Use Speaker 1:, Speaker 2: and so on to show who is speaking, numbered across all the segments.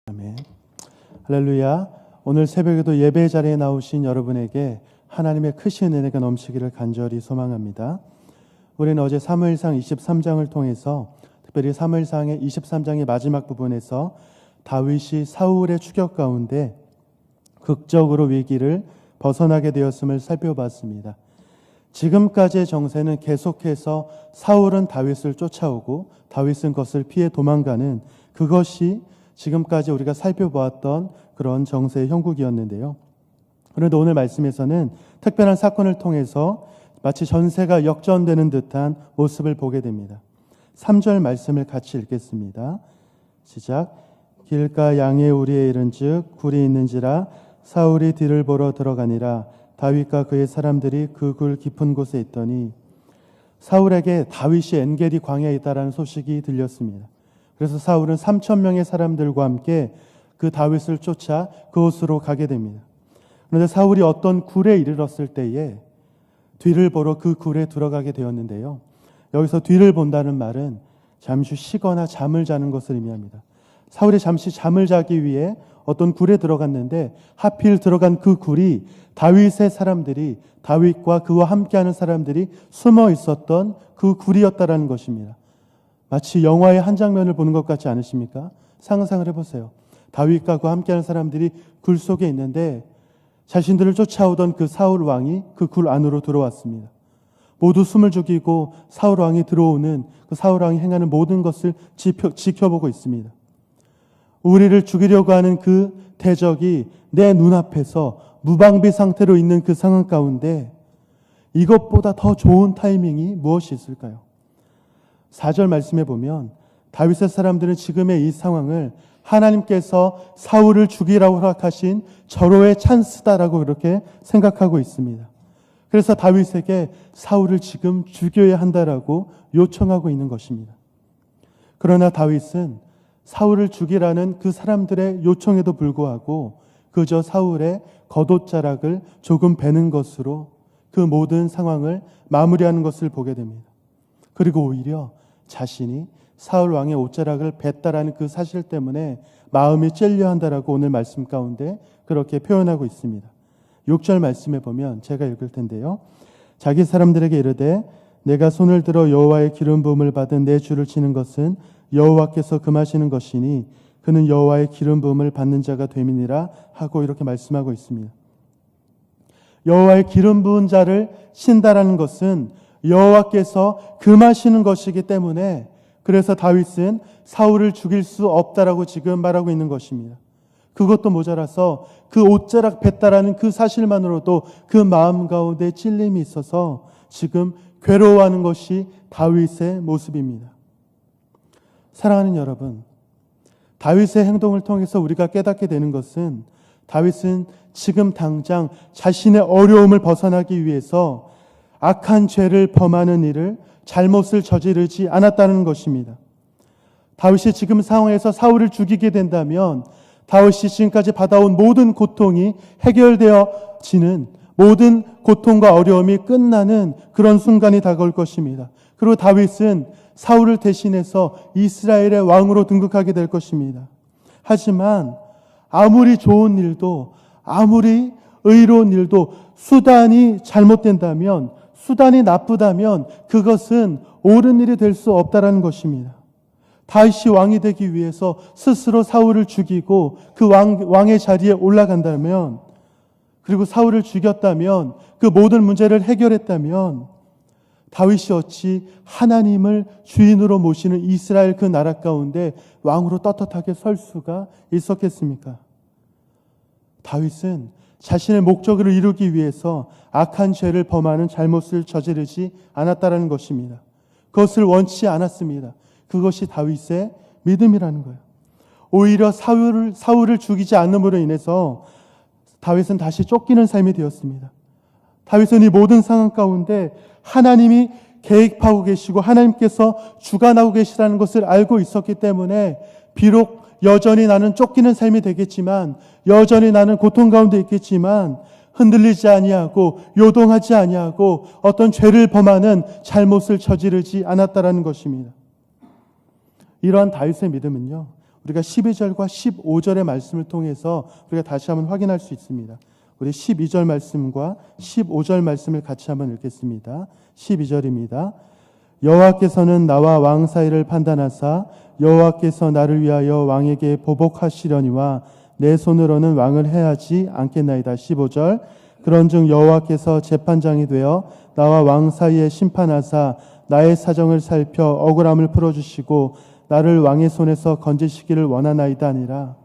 Speaker 1: 아멘. 할렐루야. 오늘 새벽에도 예배 자리에 나오신 여러분에게 하나님의 크신 은혜가 넘치기를 간절히 소망합니다. 우리는 어제 사무엘상 23장을 통해서 특별히 사무엘상의 23장의 마지막 부분에서 다윗이 사울의 추격 가운데 극적으로 위기를 벗어나게 되었음을 살펴봤습니다. 지금까지의 정세는 계속해서 사울은 다윗을 쫓아오고 다윗은 그것을 피해 도망가는, 그것이 지금까지 우리가 살펴보았던 그런 정세의 형국이었는데요. 그런데 오늘 말씀에서는 특별한 사건을 통해서 마치 전세가 역전되는 듯한 모습을 보게 됩니다. 3절 말씀을 같이 읽겠습니다. 시작. 길가 양의 우리에 이른즉 굴이 있는지라 사울이 뒤를 보러 들어가니라. 다윗과 그의 사람들이 그 굴 깊은 곳에 있더니, 사울에게 다윗이 엔게디 광야에 있다라는 소식이 들렸습니다. 그래서 사울은 3,000명의 사람들과 함께 그 다윗을 쫓아 그곳으로 가게 됩니다. 그런데 사울이 어떤 굴에 이르렀을 때에 뒤를 보러 그 굴에 들어가게 되었는데요. 여기서 뒤를 본다는 말은 잠시 쉬거나 잠을 자는 것을 의미합니다. 사울이 잠시 잠을 자기 위해 어떤 굴에 들어갔는데 하필 들어간 그 굴이 다윗의 사람들이, 다윗과 그와 함께하는 사람들이 숨어 있었던 그 굴이었다라는 것입니다. 마치 영화의 한 장면을 보는 것 같지 않으십니까? 상상을 해보세요. 다윗과 그와 함께하는 사람들이 굴 속에 있는데 자신들을 쫓아오던 그 사울 왕이 그 굴 안으로 들어왔습니다. 모두 숨을 죽이고 사울 왕이 들어오는, 그 사울 왕이 행하는 모든 것을 지켜보고 있습니다. 우리를 죽이려고 하는 그 대적이 내 눈앞에서 무방비 상태로 있는 그 상황 가운데 이것보다 더 좋은 타이밍이 무엇이 있을까요? 4절 말씀에 보면 다윗의 사람들은 지금의 이 상황을 하나님께서 사울을 죽이라고 허락하신 절호의 찬스다라고 그렇게 생각하고 있습니다. 그래서 다윗에게 사울을 지금 죽여야 한다라고 요청하고 있는 것입니다. 그러나 다윗은 사울을 죽이라는 그 사람들의 요청에도 불구하고 그저 사울의 겉옷자락을 조금 베는 것으로 그 모든 상황을 마무리하는 것을 보게 됩니다. 그리고 오히려 자신이 사울 왕의 옷자락을 뱄다라는 그 사실 때문에 마음이 찔려한다라고 오늘 말씀 가운데 그렇게 표현하고 있습니다. 6절 말씀에 보면 제가 읽을 텐데요. 자기 사람들에게 이르되 내가 손을 들어 여호와의 기름 부음을 받은 내 주를 치는 것은 여호와께서 금하시는 것이니 그는 여호와의 기름 부음을 받는 자가 됨이니라 하고 이렇게 말씀하고 있습니다. 여호와의 기름 부은 자를 친다라는 것은 여호와께서 금하시는 것이기 때문에, 그래서 다윗은 사울을 죽일 수 없다라고 지금 말하고 있는 것입니다. 그것도 모자라서 그 옷자락 뱄다라는 그 사실만으로도 그 마음 가운데 찔림이 있어서 지금 괴로워하는 것이 다윗의 모습입니다. 사랑하는 여러분, 다윗의 행동을 통해서 우리가 깨닫게 되는 것은 다윗은 지금 당장 자신의 어려움을 벗어나기 위해서 악한 죄를 범하는 일을, 잘못을 저지르지 않았다는 것입니다. 다윗이 지금 상황에서 사울을 죽이게 된다면 다윗이 지금까지 받아온 모든 고통이 해결되어지는, 모든 고통과 어려움이 끝나는 그런 순간이 다가올 것입니다. 그리고 다윗은 사울을 대신해서 이스라엘의 왕으로 등극하게 될 것입니다. 하지만 아무리 좋은 일도, 아무리 의로운 일도 수단이 잘못된다면, 수단이 나쁘다면 그것은 옳은 일이 될 수 없다라는 것입니다. 다윗이 왕이 되기 위해서 스스로 사울을 죽이고 그 왕의 자리에 올라간다면, 그리고 사울을 죽였다면, 그 모든 문제를 해결했다면 다윗이 어찌 하나님을 주인으로 모시는 이스라엘 그 나라 가운데 왕으로 떳떳하게 설 수가 있었겠습니까? 다윗은 자신의 목적을 이루기 위해서 악한 죄를 범하는 잘못을 저지르지 않았다는 것입니다. 그것을 원치 않았습니다. 그것이 다윗의 믿음이라는 거예요. 오히려 사울을 죽이지 않음으로 인해서 다윗은 다시 쫓기는 삶이 되었습니다. 다윗은 이 모든 상황 가운데 하나님이 계획하고 계시고 하나님께서 주관하고 계시다는 것을 알고 있었기 때문에 비록 여전히 나는 쫓기는 삶이 되겠지만, 여전히 나는 고통 가운데 있겠지만 흔들리지 아니하고 요동하지 아니하고 어떤 죄를 범하는 잘못을 저지르지 않았다라는 것입니다. 이러한 다윗의 믿음은요, 우리가 12절과 15절의 말씀을 통해서 우리가 다시 한번 확인할 수 있습니다. 우리 12절 말씀과 15절 말씀을 같이 한번 읽겠습니다. 12절입니다. 여호와께서는 나와 왕 사이를 판단하사 여호와께서 나를 위하여 왕에게 보복하시려니와 내 손으로는 왕을 해하지 않겠나이다. 15절. 그런즉 여호와께서 재판장이 되어 나와 왕 사이에 심판하사 나의 사정을 살펴 억울함을 풀어주시고 나를 왕의 손에서 건지시기를 원하나이다 아니라.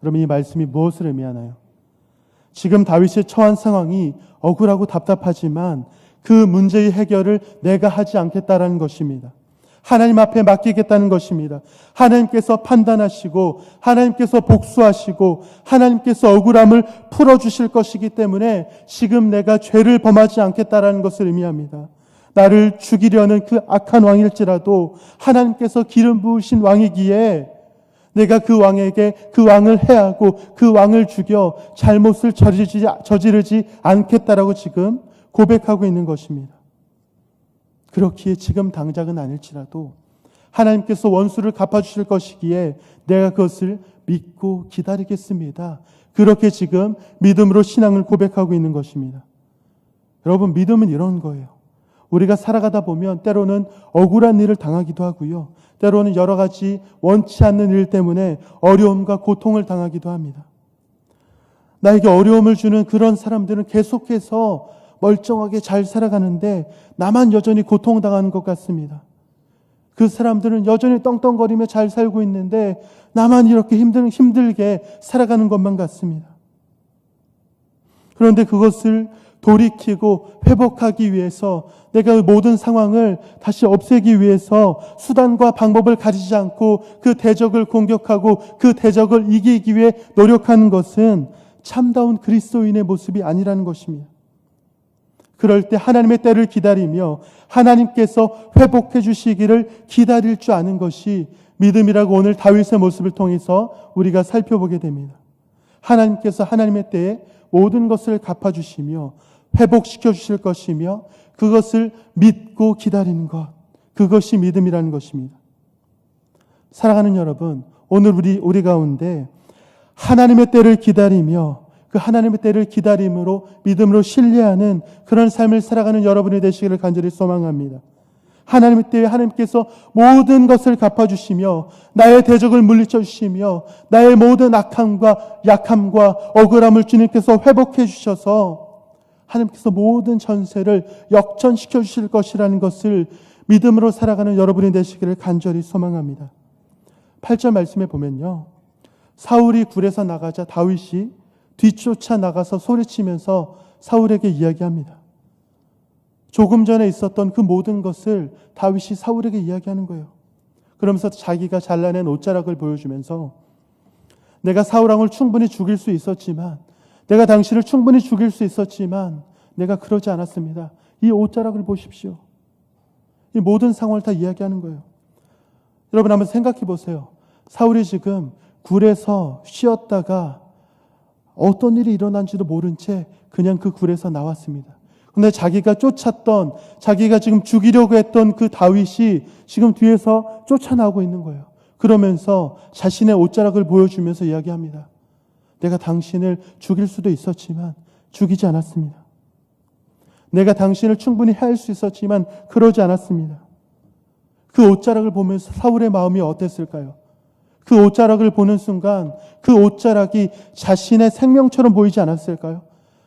Speaker 1: 그러면 이 말씀이 무엇을 의미하나요? 지금 다윗이 처한 상황이 억울하고 답답하지만 그 문제의 해결을 내가 하지 않겠다라는 것입니다. 하나님 앞에 맡기겠다는 것입니다. 하나님께서 판단하시고 하나님께서 복수하시고 하나님께서 억울함을 풀어주실 것이기 때문에 지금 내가 죄를 범하지 않겠다라는 것을 의미합니다. 나를 죽이려는 그 악한 왕일지라도 하나님께서 기름 부으신 왕이기에 내가 그 왕에게 그 왕을 해하고 그 왕을 죽여 잘못을 저지르지 않겠다라고 지금 고백하고 있는 것입니다. 그렇기에 지금 당장은 아닐지라도 하나님께서 원수를 갚아주실 것이기에 내가 그것을 믿고 기다리겠습니다. 그렇게 지금 믿음으로 신앙을 고백하고 있는 것입니다. 여러분, 믿음은 이런 거예요. 우리가 살아가다 보면 때로는 억울한 일을 당하기도 하고요. 때로는 여러 가지 원치 않는 일 때문에 어려움과 고통을 당하기도 합니다. 나에게 어려움을 주는 그런 사람들은 계속해서 멀쩡하게 잘 살아가는데 나만 여전히 고통당하는 것 같습니다. 그 사람들은 여전히 떵떵거리며 잘 살고 있는데 나만 이렇게 힘들게 살아가는 것만 같습니다. 그런데 그것을 돌이키고 회복하기 위해서 내가 모든 상황을 다시 없애기 위해서 수단과 방법을 가리지 않고 그 대적을 공격하고 그 대적을 이기기 위해 노력하는 것은 참다운 그리스도인의 모습이 아니라는 것입니다. 그럴 때 하나님의 때를 기다리며 하나님께서 회복해 주시기를 기다릴 줄 아는 것이 믿음이라고 오늘 다윗의 모습을 통해서 우리가 살펴보게 됩니다. 하나님께서 하나님의 때에 모든 것을 갚아주시며 회복시켜 주실 것이며 그것을 믿고 기다리는 것, 그것이 믿음이라는 것입니다. 사랑하는 여러분, 오늘 우리 가운데 하나님의 때를 기다리며 그 하나님의 때를 기다림으로 믿음으로 신뢰하는 그런 삶을 살아가는 여러분이 되시기를 간절히 소망합니다. 하나님의 때에 하나님께서 모든 것을 갚아주시며 나의 대적을 물리쳐 주시며 나의 모든 악함과 약함과 억울함을 주님께서 회복해 주셔서 하나님께서 모든 전세를 역전시켜 주실 것이라는 것을 믿음으로 살아가는 여러분이 되시기를 간절히 소망합니다. 8절 말씀에 보면요, 사울이 굴에서 나가자 다윗이 뒤쫓아 나가서 소리치면서 사울에게 이야기합니다. 조금 전에 있었던 그 모든 것을 다윗이 사울에게 이야기하는 거예요. 그러면서 자기가 잘라낸 옷자락을 보여주면서 내가 사울왕을 충분히 죽일 수 있었지만, 내가 당신을 충분히 죽일 수 있었지만 내가 그러지 않았습니다. 이 옷자락을 보십시오. 이 모든 상황을 다 이야기하는 거예요. 여러분 한번 생각해 보세요. 사울이 지금 굴에서 쉬었다가 어떤 일이 일어난지도 모른 채 그냥 그 굴에서 나왔습니다. 근데 자기가 쫓았던, 자기가 지금 죽이려고 했던 그 다윗이 지금 뒤에서 쫓아나오고 있는 거예요. 그러면서 자신의 옷자락을 보여주면서 이야기합니다. 내가 당신을 죽일 수도 있었지만 죽이지 않았습니다. 내가 당신을 충분히 해할 수 있었지만 그러지 않았습니다. 그 옷자락을 보면서 사울의 마음이 어땠을까요? 그 옷자락을 보는 순간 그 옷자락이 자신의 생명처럼 보이지 않았을까요?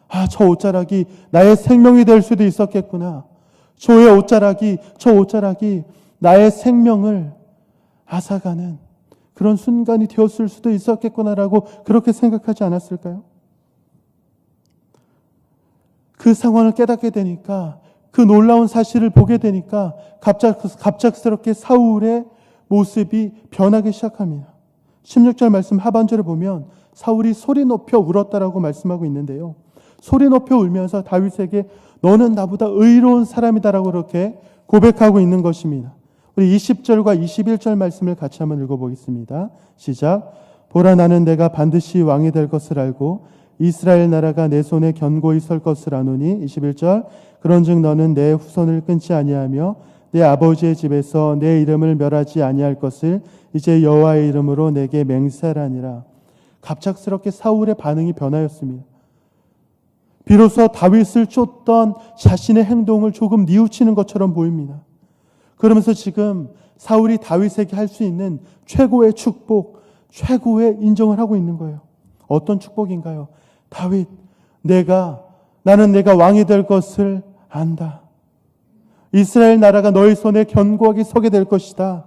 Speaker 1: 아, 저 옷자락이 나의 생명이 될 수도 있었겠구나. 저 옷자락이 나의 생명을 앗아가는 그런 순간이 되었을 수도 있었겠구나라고 그렇게 생각하지 않았을까요? 그 상황을 깨닫게 되니까, 그 놀라운 사실을 보게 되니까 갑작스럽게 사울의 모습이 변하기 시작합니다. 16절 말씀 하반절을 보면 사울이 소리 높여 울었다라고 말씀하고 있는데요. 소리 높여 울면서 다윗에게 너는 나보다 의로운 사람이다라고 그렇게 고백하고 있는 것입니다. 우리 20절과 21절 말씀을 같이 한번 읽어보겠습니다. 시작. 보라, 나는 내가 반드시 왕이 될 것을 알고 이스라엘 나라가 내 손에 견고히 설 것을 아노니. 21절. 그런즉 너는 내 후손을 끊지 아니하며 내 아버지의 집에서 내 이름을 멸하지 아니할 것을 이제 여호와의 이름으로 내게 맹세하라니라. 갑작스럽게 사울의 반응이 변하였습니다. 비로소 다윗을 쫓던 자신의 행동을 조금 뉘우치는 것처럼 보입니다. 그러면서 지금 사울이 다윗에게 할 수 있는 최고의 축복, 최고의 인정을 하고 있는 거예요. 어떤 축복인가요? 다윗, 나는 내가 왕이 될 것을 안다. 이스라엘 나라가 너의 손에 견고하게 서게 될 것이다.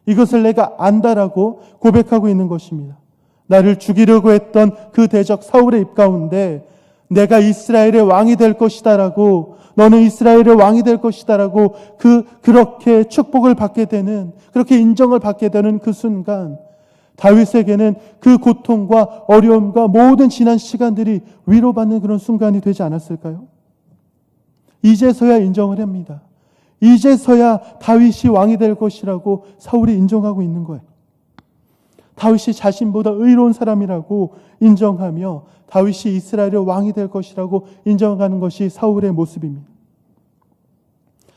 Speaker 1: 이것을 내가 안다라고 고백하고 있는 것입니다. 나를 죽이려고 했던 그 대적 사울의 입 가운데 내가 이스라엘의 왕이 될 것이다라고, 너는 이스라엘의 왕이 될 것이다라고 그렇게 축복을 받게 되는, 그렇게 인정을 받게 되는 그 순간 다윗에게는 그 고통과 어려움과 모든 지난 시간들이 위로받는 그런 순간이 되지 않았을까요? 이제서야 인정을 합니다. 이제서야 다윗이 왕이 될 것이라고 사울이 인정하고 있는 거예요. 다윗이 자신보다 의로운 사람이라고 인정하며 다윗이 이스라엘의 왕이 될 것이라고 인정하는 것이 사울의 모습입니다.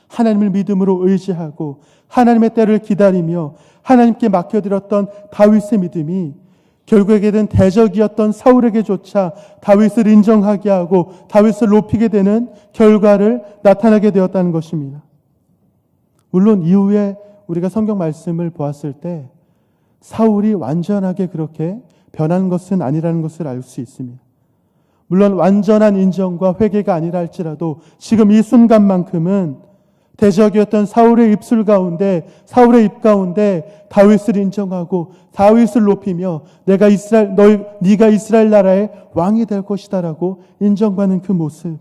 Speaker 1: 하나님을 믿음으로 의지하고 하나님의 때를 기다리며 하나님께 맡겨드렸던 다윗의 믿음이 결국에는 대적이었던 사울에게조차 다윗을 인정하게 하고 다윗을 높이게 되는 결과를 나타나게 되었다는 것입니다. 물론 이후에 우리가 성경 말씀을 보았을 때 사울이 완전하게 그렇게 변한 것은 아니라는 것을 알 수 있습니다. 물론 완전한 인정과 회개가 아니라 할지라도 지금 이 순간만큼은 대적이었던 사울의 입술 가운데, 사울의 입 가운데 다윗을 인정하고 다윗을 높이며 네가 이스라엘 나라의 왕이 될 것이다라고 인정받는 그 모습,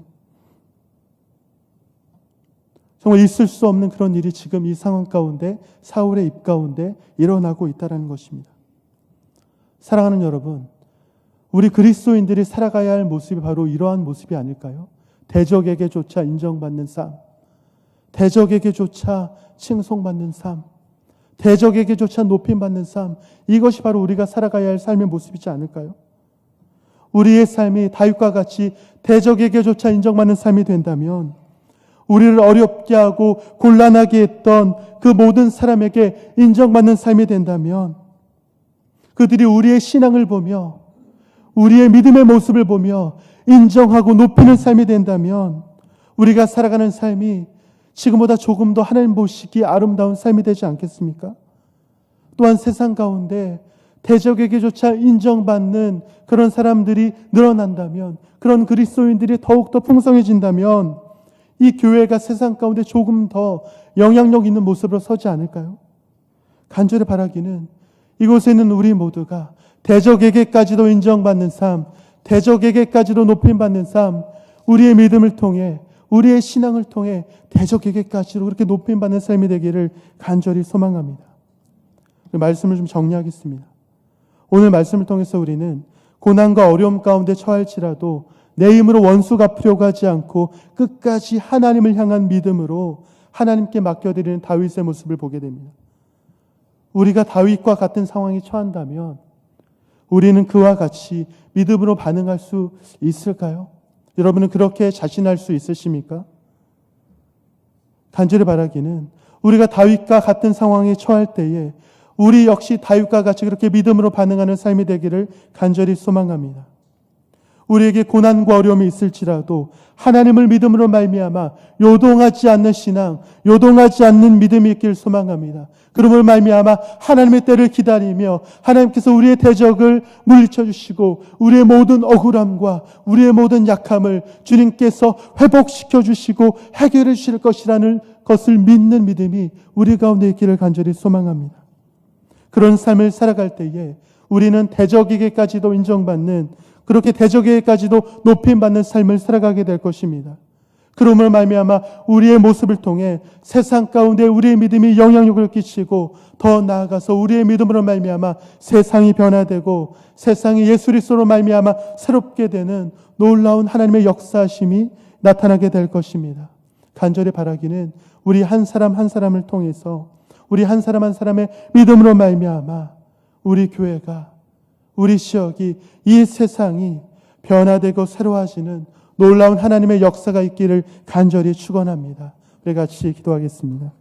Speaker 1: 정말 있을 수 없는 그런 일이 지금 이 상황 가운데 사울의 입 가운데 일어나고 있다는 것입니다. 사랑하는 여러분, 우리 그리스도인들이 살아가야 할 모습이 바로 이러한 모습이 아닐까요? 대적에게조차 인정받는 삶, 대적에게조차 칭송받는 삶, 대적에게조차 높임받는 삶, 이것이 바로 우리가 살아가야 할 삶의 모습이지 않을까요? 우리의 삶이 다윗과 같이 대적에게조차 인정받는 삶이 된다면 우리를 어렵게 하고 곤란하게 했던 그 모든 사람에게 인정받는 삶이 된다면, 그들이 우리의 신앙을 보며 우리의 믿음의 모습을 보며 인정하고 높이는 삶이 된다면 우리가 살아가는 삶이 지금보다 조금 더 하나님 보시기에 아름다운 삶이 되지 않겠습니까? 또한 세상 가운데 대적에게조차 인정받는 그런 사람들이 늘어난다면, 그런 그리스도인들이 더욱더 풍성해진다면 이 교회가 세상 가운데 조금 더 영향력 있는 모습으로 서지 않을까요? 간절히 바라기는 이곳에 있는 우리 모두가 대적에게까지도 인정받는 삶, 대적에게까지도 높임받는 삶, 우리의 믿음을 통해, 우리의 신앙을 통해 대적에게까지도 그렇게 높임받는 삶이 되기를 간절히 소망합니다. 말씀을 좀 정리하겠습니다. 오늘 말씀을 통해서 우리는 고난과 어려움 가운데 처할지라도 내 힘으로 원수 갚으려고 하지 않고 끝까지 하나님을 향한 믿음으로 하나님께 맡겨드리는 다윗의 모습을 보게 됩니다. 우리가 다윗과 같은 상황에 처한다면 우리는 그와 같이 믿음으로 반응할 수 있을까요? 여러분은 그렇게 자신할 수 있으십니까? 간절히 바라기는 우리가 다윗과 같은 상황에 처할 때에 우리 역시 다윗과 같이 그렇게 믿음으로 반응하는 삶이 되기를 간절히 소망합니다. 우리에게 고난과 어려움이 있을지라도 하나님을 믿음으로 말미암아 요동하지 않는 신앙, 요동하지 않는 믿음이 있기를 소망합니다. 그러므로 말미암아 하나님의 때를 기다리며 하나님께서 우리의 대적을 물리쳐 주시고 우리의 모든 억울함과 우리의 모든 약함을 주님께서 회복시켜 주시고 해결해 주실 것이라는 것을 믿는 믿음이 우리 가운데 있기를 간절히 소망합니다. 그런 삶을 살아갈 때에 우리는 대적에게까지도 인정받는, 그렇게 대적에게까지도 높임받는 삶을 살아가게 될 것입니다. 그러므로 말미암아 우리의 모습을 통해 세상 가운데 우리의 믿음이 영향력을 끼치고 더 나아가서 우리의 믿음으로 말미암아 세상이 변화되고 세상이 예수 그리스도로 말미암아 새롭게 되는 놀라운 하나님의 역사하심이 나타나게 될 것입니다. 간절히 바라기는 우리 한 사람 한 사람을 통해서 우리 한 사람 한 사람의 믿음으로 말미암아 우리 교회가, 우리 지역이, 이 세상이 변화되고 새로워지는 놀라운 하나님의 역사가 있기를 간절히 축원합니다. 우리 같이 기도하겠습니다.